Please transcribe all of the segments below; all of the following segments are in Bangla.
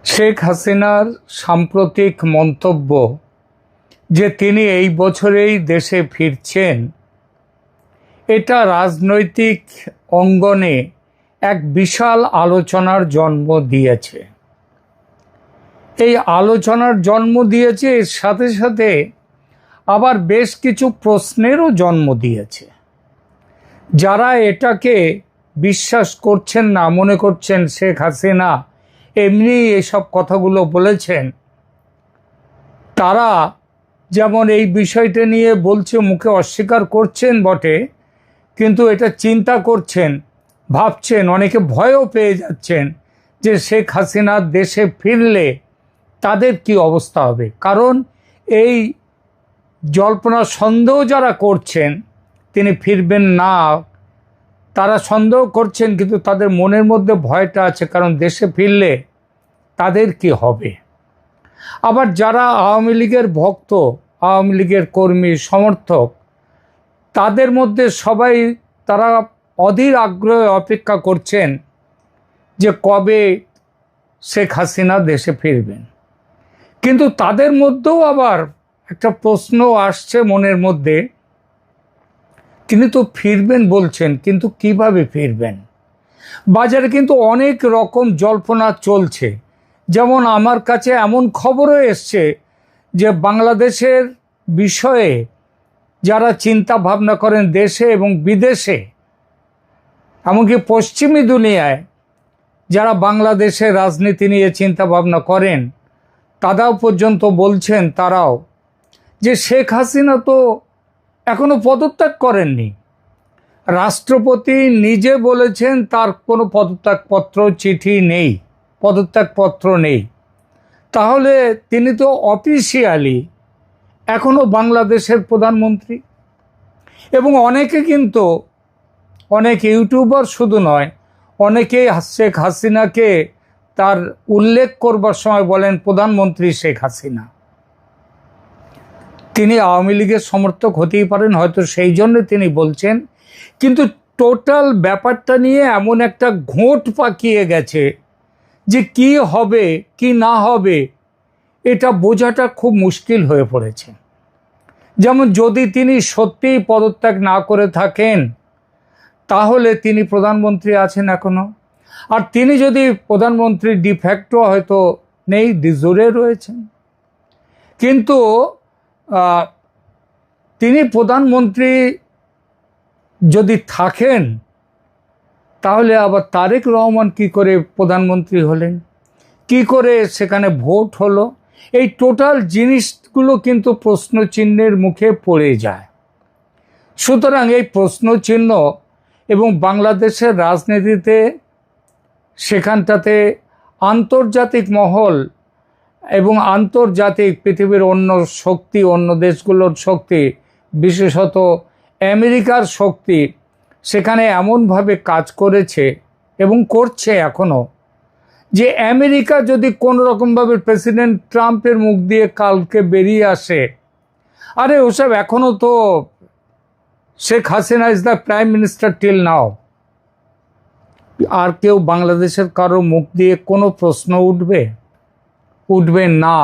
শেখ হাসিনার সাম্প্রতিক মন্তব্য যে তিনি এই বছরেই দেশে ফিরছেন, এটা রাজনৈতিক অঙ্গনে এক বিশাল আলোচনার জন্ম দিয়েছে। এই আলোচনার জন্ম দিয়েছে, এর সাথে সাথে আবার বেশ কিছু প্রশ্নেরও জন্ম দিয়েছে। যারা এটাকে বিশ্বাস করছেন না, মনে করছেন শেখ হাসিনা এমনি এসব কথাগুলো বলেছেন, তারা যেমন এই বিষয়টা নিয়ে বলছে, মুখে অস্বীকার করছেন বটে, কিন্তু এটা চিন্তা করছেন, ভাবছেন, অনেকে ভয়ও পেয়ে যাচ্ছেন যে শেখ হাসিনা দেশে ফিরলে তাদের কি অবস্থা হবে। কারণ এই জল্পনা সন্দেহ যারা করছেন তিনি ফিরবেন না, তারা সন্দেহ করছেন, কিন্তু তাদের মনের মধ্যে ভয়টা আছে, কারণ দেশে ফিরলে তাদের কি হবে। আবার যারা আওয়ামী লীগের ভক্ত, আওয়ামী লীগের কর্মী সমর্থক, তাদের মধ্যে সবাই তারা অধীর আগ্রহে অপেক্ষা করছেন যে কবে শেখ হাসিনা দেশে ফিরবেন। কিন্তু তাদের মধ্যেও আবার একটা প্রশ্ন আসছে মনের মধ্যে, তিনি তো ফিরবেন বলছেন, কিন্তু কিভাবে ফিরবেন। বাজারে কিন্তু অনেক রকম জল্পনা চলছে। যেমন আমার কাছে এমন খবরও এসছে যে বাংলাদেশের বিষয়ে যারা চিন্তা ভাবনা করেন দেশে এবং বিদেশে, এমনকি পশ্চিমী দুনিয়ায় যারা বাংলাদেশের রাজনীতি নিয়ে চিন্তা ভাবনা করেন, তারাও পর্যন্ত বলছেন, তারাও যে শেখ হাসিনা তো এখনো পদত্যাগ করেননি। রাষ্ট্রপতি নিজে বলেছেন তার কোনো পদত্যাগপত্র, চিঠি নেই, পদত্যাগপত্র নেই। তাহলে তিনি তো অফিসিয়ালি এখনো বাংলাদেশের প্রধানমন্ত্রী। এবং অনেকে কিন্তু, অনেক ইউটিউবার শুধু নয়, অনেকেই শেখ হাসিনাকে তার উল্লেখ করবার সময় বলেন প্রধানমন্ত্রী শেখ হাসিনা। তিনি আওয়ামী লীগের সমর্থক হতেই পারেন, হয়তো সেই জন্য তিনি বলছেন, কিন্তু টোটাল ব্যাপারটা নিয়ে এমন একটা ঘোট পাকিয়ে গেছে যে কি হবে কি না হবে এটা বোঝাটা খুব মুশকিল হয়ে পড়েছে। যেমন যদি তিনি সত্যিই পদত্যাগ না করে থাকেন, তাহলে তিনি প্রধানমন্ত্রী আছেন এখনো। আর তিনি যদি প্রধানমন্ত্রী ডিফ্যাক্টো হয়তো নেই, ডিজোরে রয়েছেন, কিন্তু তিনি প্রধানমন্ত্রী যদি থাকেন, তাহলে আবার তারেক রহমান কি করে প্রধানমন্ত্রী হলেন, কি করে সেখানে ভোট হলো, এই টোটাল জিনিসগুলো কিন্তু প্রশ্নচিহ্নের মুখে পড়ে যায়। সুতরাং এই প্রশ্নচিহ্ন এবং বাংলাদেশের রাজনীতিতে সেখানটাতে আন্তর্জাতিক মহল এবং আন্তর্জাতিক পৃথিবীর অন্য শক্তি, অন্য দেশগুলোর শক্তি, বিশেষত আমেরিকার শক্তি সেখানে এমনভাবে কাজ করেছে এবং করছে এখনও, যে আমেরিকা যদি কোনো রকমভাবে প্রেসিডেন্ট ট্রাম্পের মুখ দিয়ে কালকে বেরিয়ে আসে, আরে ওসব এখনও তো Sheikh Hasina is the prime minister till now, আর কেউ বাংলাদেশের কারো মুখ দিয়ে কোনো প্রশ্ন উঠবে না।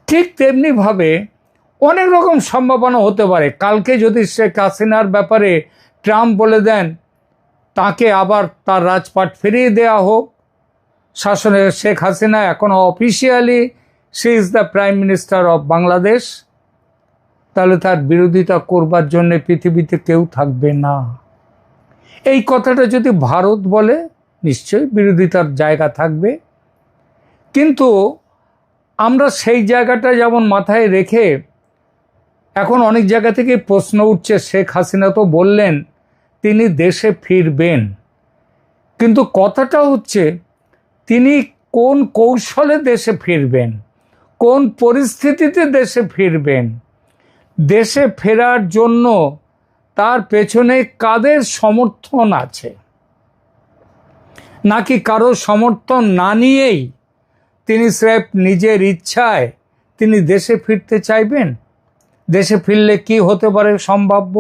ঠিক তেমনিভাবে অনেক রকম সম্ভাবনা হতে পারে। কালকে যদি শেখ হাসিনার ব্যাপারে ট্রাম্প বলে দেন তাকে আবার তার রাজপাট ফিরিয়ে দেওয়া হোক, শাসনে শেখ হাসিনা এখনও officially she is the prime minister of Bangladesh, তাহলে তার বিরোধিতা করবার জন্য পৃথিবীতে কেউ থাকবে না। এই কথাটা যদি ভারত বলে, নিশ্চয়ই বিরোধিতার জায়গা থাকবে। কিন্তু আমরা সেই জায়গাটা যেমন মাথায় রেখে এখন অনেক জায়গা থেকে প্রশ্ন উঠছে, শেখ হাসিনা তো বললেন তিনি দেশে ফিরবেন, কিন্তু কথাটা হচ্ছে তিনি কোন কৌশলে দেশে ফিরবেন, কোন পরিস্থিতিতে দেশে ফিরবেন, দেশে ফেরার জন্য তার পেছনে কাদের সমর্থন আছে, নাকি কারো সমর্থন না নিয়েই তিনি স্রেফ নিজের ইচ্ছায় তিনি দেশে ফিরতে চাইবেন। দেশে ফিরলে কি হতে পারে সম্ভাব্য?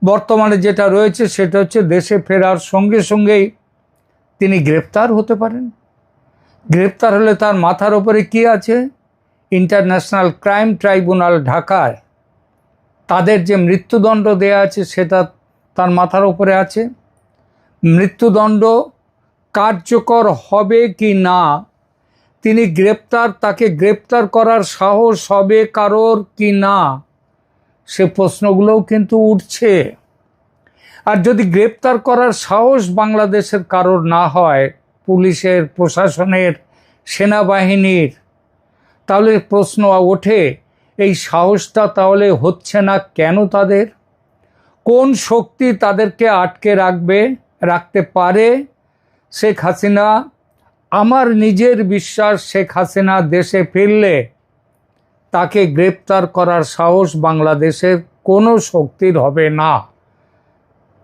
বর্তমানে যেটা রয়েছে সেটা হচ্ছে দেশে ফেরার সঙ্গে সঙ্গেই তিনি গ্রেপ্তার হতে পারেন। গ্রেপ্তার হলে তার মাথার ওপরে কি আছে? ইন্টারন্যাশনাল ক্রাইম ট্রাইব্যুনাল ঢাকায় তাদের যে মৃত্যুদণ্ড দেয়া আছে সেটা তার মাথার ওপরে আছে। মৃত্যুদণ্ড কার্যকর হবে কি না, তিনি তাকে গ্রেপ্তার করার সাহস হবে কারোর কি না, সে প্রশ্নগুলোও কিন্তু উঠছে। আর যদি গ্রেপ্তার করার সাহস বাংলাদেশের কারোর না হয়, পুলিশের, প্রশাসনের, সেনাবাহিনীর, তাহলে প্রশ্ন ওঠে এই সাহসটা তাহলে হচ্ছে না কেন? তাদের কোন শক্তি তাদেরকে আটকে রাখতে পারে? শেখ হাসিনা, আমার নিজের বিশ্বাস, শেখ হাসিনা দেশে ফিরলে তাকে গ্রেপ্তার করার সাহস বাংলাদেশের কোনো শক্তির হবে না।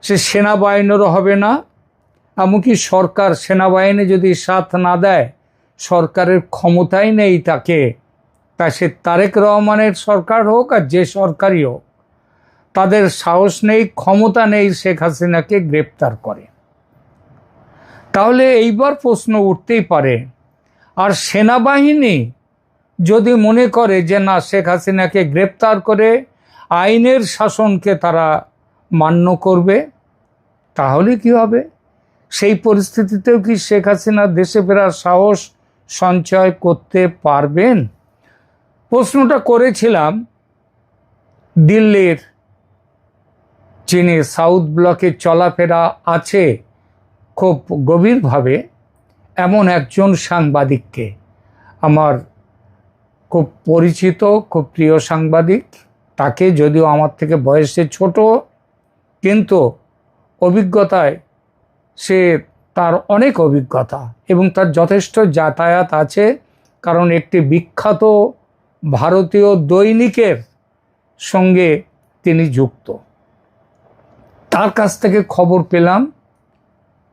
সে সেনাবাহিনীরও হবে না, এমনকি সরকার, সেনাবাহিনী যদি সাথ না দেয়, সরকারের ক্ষমতাই নেই তাকে, তা সে তারেক রহমানের সরকার হোক আর যে সরকারই হোক, তাদের সাহস নেই, ক্ষমতা নেই শেখ হাসিনাকে গ্রেপ্তার করে। তাহলে এইবার প্রশ্ন উঠতেই পারে, আর সেনাবাহিনী যদি মনে করে যে না, শেখ হাসিনাকে গ্রেপ্তার করে আইনের শাসনকে তারা মান্য করবে, তাহলে কি হবে? সেই পরিস্থিতিতেও কি শেখ হাসিনা দেশে ফেরার সাহস সঞ্চয় করতে পারবেন? প্রশ্নটা করেছিলাম দিল্লির, যিনি সাউথ ব্লকে চলাফেরা আছে খুব গভীরভাবে, এমন একজন সাংবাদিককে, আমার খুব পরিচিত, খুব প্রিয় সাংবাদিক। তাকে, যদিও আমার থেকে বয়সে ছোট, কিন্তু অভিজ্ঞতায় তার অনেক অভিজ্ঞতা এবং তার যথেষ্ট যাতায়াত আছে, কারণ একটি বিখ্যাত ভারতীয় দৈনিকের সঙ্গে তিনি যুক্ত। তার কাছ থেকে খবর পেলাম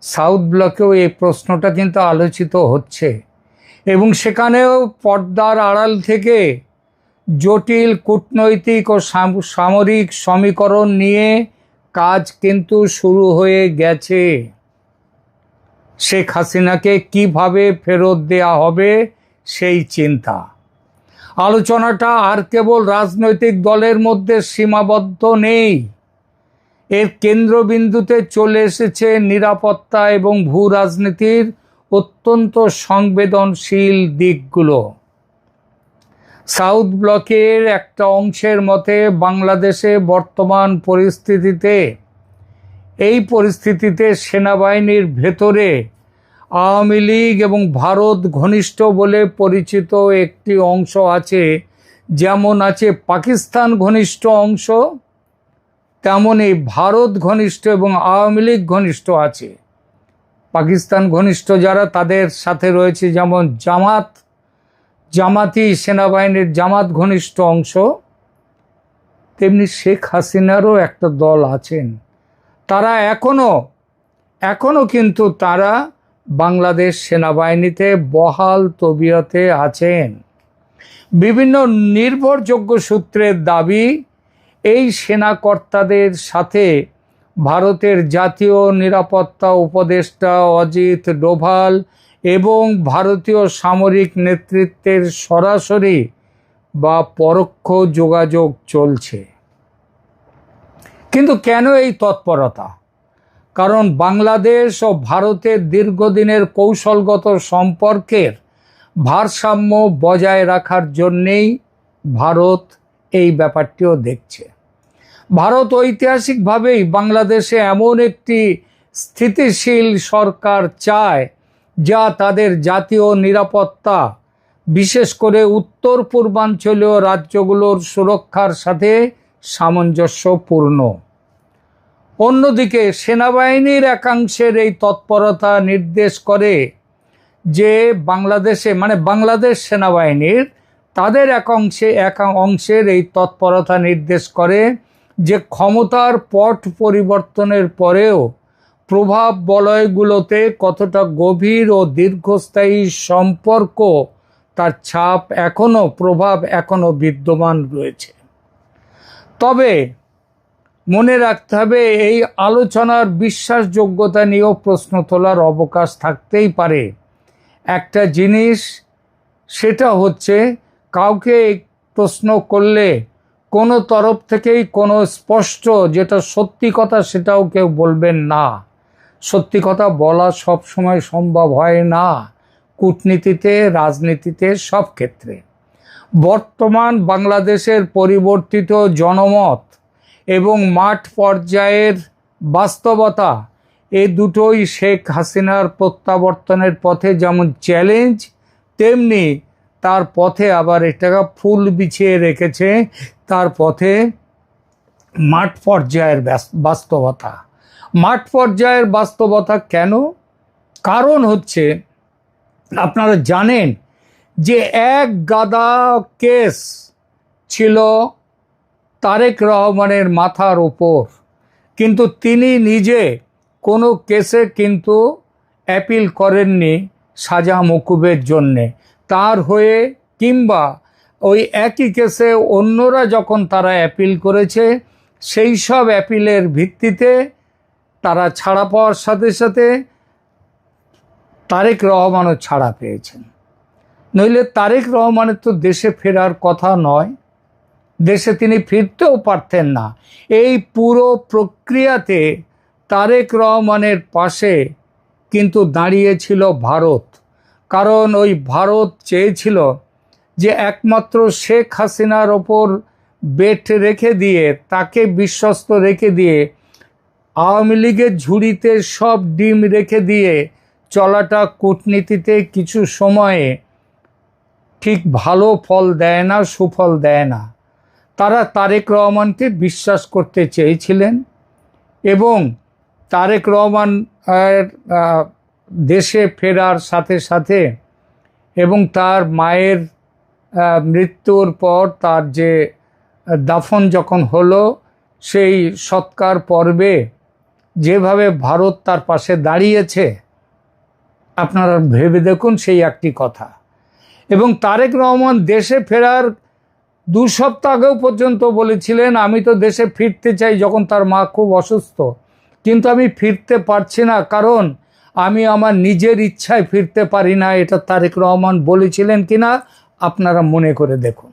সাউথ ব্লকেও এই প্রশ্নটা কিন্তু আলোচিত হচ্ছে, এবং সেখানেও পর্দার আড়াল থেকে জটিল কূটনৈতিক ও সামরিক সমীকরণ নিয়ে কাজ কিন্তু শুরু হয়ে গেছে। শেখ হাসিনাকে কিভাবে ফেরত দেয়া হবে সেই চিন্তা। আলোচনাটা আর কেবল রাজনৈতিক দলের মধ্যে সীমাবদ্ধ নেই, এর কেন্দ্রবিন্দুতে চলে এসেছে নিরাপত্তা এবং ভূ রাজনীতির অত্যন্ত সংবেদনশীল দিকগুলো। সাউথ ব্লকের একটা অংশের মতে বাংলাদেশে বর্তমান পরিস্থিতিতে সেনাবাহিনীর ভেতরে আওয়ামী লীগ এবং ভারত ঘনিষ্ঠ বলে পরিচিত একটি অংশ আছে। যেমন আছে পাকিস্তান ঘনিষ্ঠ অংশ, তেমনই ভারত ঘনিষ্ঠ এবং আওয়ামী লীগ ঘনিষ্ঠ আছে। পাকিস্তান ঘনিষ্ঠ যারা, তাদের সাথে রয়েছে যেমন জামাতি সেনাবাহিনীর জামাত ঘনিষ্ঠ অংশ, তেমনি শেখ হাসিনারও একটা দল আছেন। তারা এখনো কিন্তু তারা বাংলাদেশ সেনাবাহিনীতে বহাল তবিয়তে আছেন। বিভিন্ন নির্ভরযোগ্য সূত্রের দাবি, এই সেনাকর্তাদের সাথে ভারতের জাতীয় নিরাপত্তা উপদেষ্টা অজিত ডোভাল এবং ভারতীয় সামরিক নেতৃত্বের সরাসরি বা পরোক্ষ যোগাযোগ চলছে। কিন্তু কেন এই তৎপরতা? কারণ বাংলাদেশ ও ভারতের দীর্ঘদিনের কৌশলগত সম্পর্কের ভারসাম্য বজায় রাখার জন্যেই ভারত এই ব্যাপারটিও দেখছে। ভারত ঐতিহাসিকভাবেই বাংলাদেশে এমন একটি স্থিতিশীল সরকার চায় যা তাদের জাতীয় নিরাপত্তা, বিশেষ করে উত্তর পূর্বাঞ্চলীয় রাজ্যগুলোর সুরক্ষার সাথে সামঞ্জস্যপূর্ণ। অন্যদিকে সেনাবাহিনীর একাংশের এই তৎপরতা নির্দেশ করে যে বাংলাদেশ সেনাবাহিনীর তাদের এক অংশের এই তৎপরতা নির্দেশ করে যে ক্ষমতার পট পরিবর্তনের পরেও প্রভাব বলয়গুলোতে কতটা গভীর ও দীর্ঘস্থায়ী সম্পর্ক, তার ছাপ প্রভাব এখনো বিদ্যমান রয়েছে। তবে মনে রাখতে হবে, এই আলোচনার বিশ্বাসযোগ্যতা নিয়েও প্রশ্ন তোলার অবকাশ থাকতেই পারে। একটা জিনিস, সেটা হচ্ছে কাউকে প্রশ্ন করলে কোনো তরফ থেকেই কোনো স্পষ্ট যেটা সত্যি কথা সেটাও কেউ বলবেন না। সত্যি কথা বলা সব সময় সম্ভব হয় না, কূটনীতিতে, রাজনীতিতে, সব ক্ষেত্রে। বর্তমান বাংলাদেশের পরিবর্তিত জনমত এবং মাঠ পর্যায়ের বাস্তবতা, এই দুটোই শেখ হাসিনার প্রত্যাবর্তনের পথে যেমন চ্যালেঞ্জ, তেমনি তার পথে আবার এটাকে ফুল বিছিয়ে রেখেছে তার পথে মাঠ পর্যায়ের বাস্তবতা। মাঠ পর্যায়ের বাস্তবতা কেন? কারণ হচ্ছে, আপনারা জানেন যে এক গাদা কেস ছিল তারেক রহমানের মাথার ওপর, কিন্তু তিনি নিজে কোনো কেসে কিন্তু অ্যাপিল করেননি সাজা মকুবের জন্যে। তার হয়ে কিংবা ওই একই কেসে অন্যরা যখন তারা অ্যাপিল করেছে, সেই সব অ্যাপিলের ভিত্তিতে তারা ছাড়া পাওয়ার সাথে সাথে তারেক রহমানও ছাড়া পেয়েছেন। নইলে তারেক রহমানের তো দেশে ফেরার কথা নয়, দেশে তিনি ফিরতেও পারতেন না। এই পুরো প্রক্রিয়াতে তারেক রহমানের পাশে কিন্তু দাঁড়িয়েছিল ভারত। কারণ ওই ভারত চেয়েছিল যে একমাত্র শেখ হাসিনার ওপর বেট রেখে দিয়ে, তাকে বিশ্বস্ত রেখে দিয়ে, আওয়ামী লীগের ঝুড়িতে সব ডিম রেখে দিয়ে চলাটা কূটনীতিতে কিছু সময়ে ঠিক ভালো ফল দেয় না, সুফল দেয় না। তারা তারেক রহমানকে বিশ্বাস করতে চেয়েছিলেন এবং তারেক রহমান দেশে ফেরার সাথে সাথে এবং তার মায়ের মৃত্যুর পর তার যে দাফন যখন হলো, সেই সৎকার পর্বে যেভাবে ভারত তার পাশে দাঁড়িয়েছে, আপনারা ভেবে দেখুন সেই একটি কথা। এবং তারেক রহমান দেশে ফেরার 2 সপ্তাহ আগেও পর্যন্ত বলেছিলেন, আমি তো দেশে ফিরতে চাই, যখন তার মা খুব অসুস্থ, কিন্তু আমি ফিরতে পারছি না, কারণ আমি আমার নিজের ইচ্ছায় ফিরতে পারি না। এটা তারেক রহমান বলেছিলেন কিনা আপনারা মনে করে দেখুন।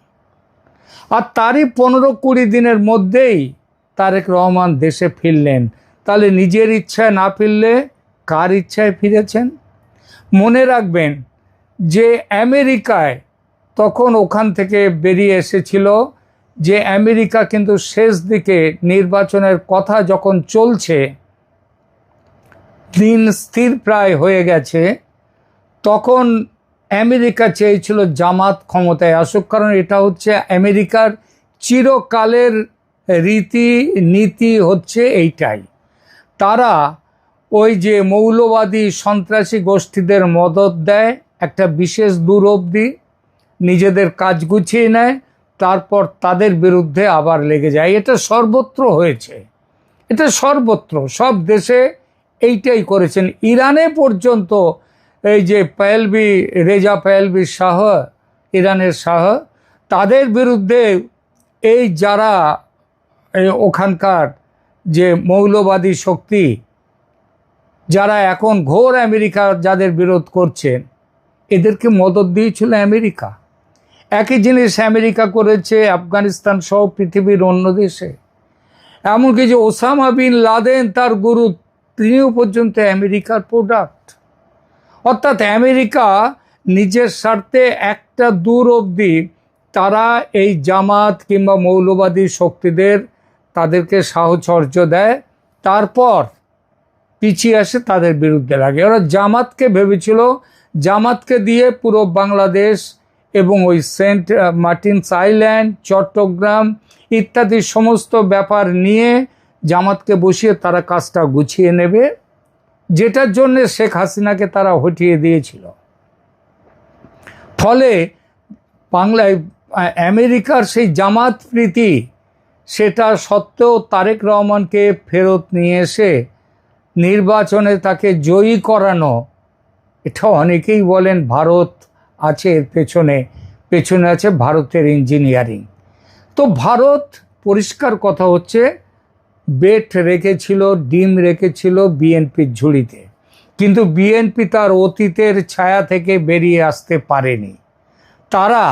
আর তারই 15-20 দিনের মধ্যেই তারেক রহমান দেশে ফিরলেন। তাহলে নিজের ইচ্ছায় না ফিরলে কার ইচ্ছায় ফিরেছেন? মনে রাখবেন যে আমেরিকায় তখন ওখান থেকে বেরিয়ে এসেছিল যে আমেরিকা কিন্তু শেষ দিকে নির্বাচনের কথা যখন চলছে, দিন স্থির প্রায় হয়ে গেছে, তখন আমেরিকা চেয়েছিল জামাত ক্ষমতায় আসুক। কারণ এটা হচ্ছে আমেরিকার চিরকালের রীতি হচ্ছে এইটাই। তারা ওই যে মৌলবাদী সন্ত্রাসী গোষ্ঠীদের মদত দেয় একটা বিশেষ দূর অবধি, নিজেদের কাজ গুছিয়ে নেয়, তারপর তাদের বিরুদ্ধে আবার লেগে যায়। এটা সর্বত্র হয়েছে, এটা সর্বত্র, সব দেশে এইটাই করেছেন। ইরানে পর্যন্ত এই যে রেজা পাহলভি শাহ, ইরানের শাহ, তাদের বিরুদ্ধে এই যারা ওখানকার যে মৌলবাদী শক্তি, যারা এখন ঘোর আমেরিকা যাদের বিরোধ করছেন, এদেরকে মদত দিয়েছিল আমেরিকা। একই জিনিস আমেরিকা করেছে আফগানিস্তান সহ পৃথিবীর অন্য দেশে। এমনকি যে ওসামা বিন লাদেন, তার গুরু, তিনিও পর্যন্ত আমেরিকার প্রোডাক্ট। অর্থাৎ আমেরিকা নিজের স্বার্থে একটা দূর অবধি তারা এই জামাত কিংবা মৌলবাদী শক্তিদের তাদেরকে সাহচর্য দেয়, তারপর পিছিয়ে আসে, তাদের বিরুদ্ধে লাগে। ওরা জামাতকে ভেবেছিল জামাতকে দিয়ে পুরো বাংলাদেশ এবং ওই সেন্ট মার্টিনস আইল্যান্ড, চট্টগ্রাম ইত্যাদি সমস্ত ব্যাপার নিয়ে জামাতকে বসিয়ে তারা কাজটা গুছিয়ে নেবে, যেটার জন্য শেখ হাসিনাকে তারা হটিয়ে দিয়েছিল। ফলে বাংলায় আমেরিকার সেই জামাত প্রীতি, সেটা সত্ত্বেও তারেক রহমানকে ফেরত নিয়ে এসে নির্বাচনে তাকে জয়ী করানো, এটা অনেকেই বলেন ভারত আছে এর পেছনে আছে ভারতের ইঞ্জিনিয়ারিং। তো ভারত, পরিষ্কার কথা হচ্ছে, বেট রেখেছিল, ডিম রেখেছিল বিএনপির ঝুড়িতে। কিন্তু বিএনপি তার অতীতের ছায়া থেকে বেরিয়ে আসতে পারেনি। তারা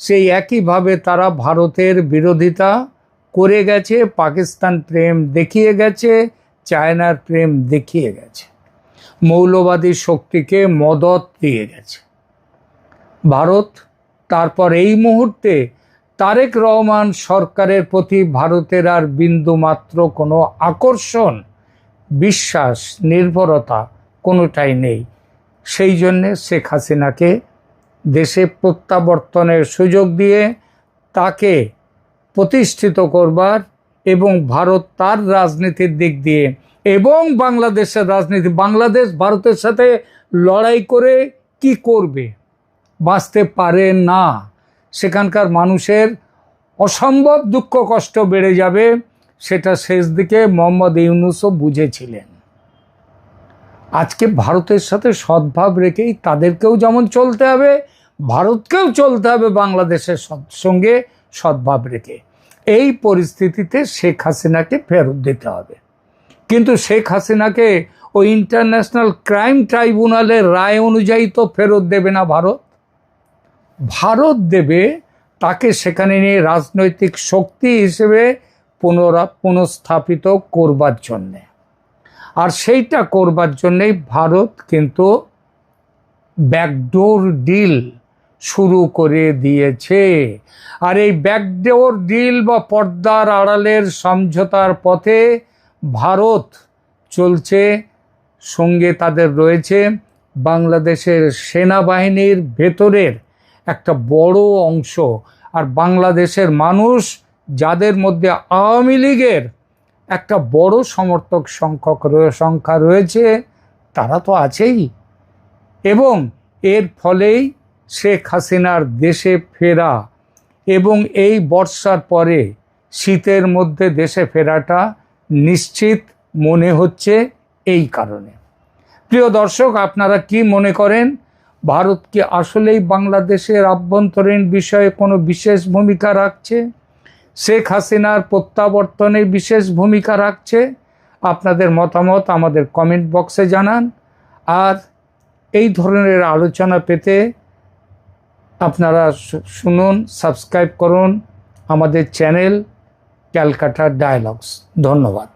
সেই একইভাবে তারা ভারতের বিরোধিতা করে গেছে, পাকিস্তান প্রেম দেখিয়ে গেছে, চায়নার প্রেম দেখিয়ে গেছে, মৌলবাদী শক্তিকে মদত দিয়ে গেছে ভারত। তারপর এই মুহূর্তে তারেক রহমান সরকারের প্রতি ভারতের আর বিন্দুমাত্র কোনো আকর্ষণ, বিশ্বাস, নির্ভরতা কোনোটাই নেই। সেই জন্যে শেখ হাসিনাকে দেশে প্রত্যাবর্তনের সুযোগ দিয়ে তাকে প্রতিষ্ঠিত করবার এবং ভারত তার রাজনীতির দিক দিয়ে এবং বাংলাদেশের রাজনীতি, বাংলাদেশ ভারতের সাথে লড়াই করে কি করবে, বাঁচতে পারে না। সেখানকার মানুষের অসম্ভব দুঃখ কষ্ট বেড়ে যাবে, সেটা শেষ দিকে মোহাম্মদ ইউনূসও বুঝেছিলেন। আজকে ভারতের সাথে সদ্ভাব রেখেই তাদেরকেও যেমন চলতে হবে, ভারতকেও চলতে হবে বাংলাদেশের সঙ্গে সদ্ভাব রেখে। এই পরিস্থিতিতে শেখ হাসিনাকে ফেরত দিতে হবে। কিন্তু শেখ হাসিনাকে ওই ইন্টারন্যাশনাল ক্রাইম ট্রাইব্যুনালের রায় অনুযায়ী তো ফেরত দেবে না ভারত। ভারত দেবে তাকে সেখানে নিয়ে রাজনৈতিক শক্তি হিসেবে পুনঃস্থাপিত করবার জন্যে। আর সেইটা করবার জন্যেই ভারত কিন্তু ব্যাকডোর ডিল শুরু করে দিয়েছে। আর এই ব্যাকডোর ডিল বা পর্দার আড়ালের সমঝোতার পথে ভারত চলছে। সঙ্গে তাদের রয়েছে বাংলাদেশের সেনাবাহিনীর ভেতরের একটা বড় অংশ। আর বাংলাদেশের মানুষ, যাদের মধ্যে আওয়ামী লীগের একটা বড় সমর্থক সংখ্যা রয়েছে, তারা তো আছেই। এবং এর ফলেই শেখ হাসিনার দেশে ফেরা এবং এই বর্ষার পরে শীতের মধ্যে দেশে ফেরাটা নিশ্চিত মনে হচ্ছে। এই কারণে প্রিয় দর্শক, আপনারা কি মনে করেন? ভারত কি আসলেই বাংলাদেশের আভ্যন্তরীণ বিষয়ে কোনো বিশেষ ভূমিকা রাখছে? শেখ হাসিনার প্রত্যাবর্তনে বিশেষ ভূমিকা রাখছে? আপনাদের মতামত আমাদের কমেন্ট বক্সে জানান। আর এই ধরনের আলোচনা পেতে আপনারা শুনুন, সাবস্ক্রাইব করুন আমাদের চ্যানেল ক্যালকাটা ডায়ালগস। ধন্যবাদ।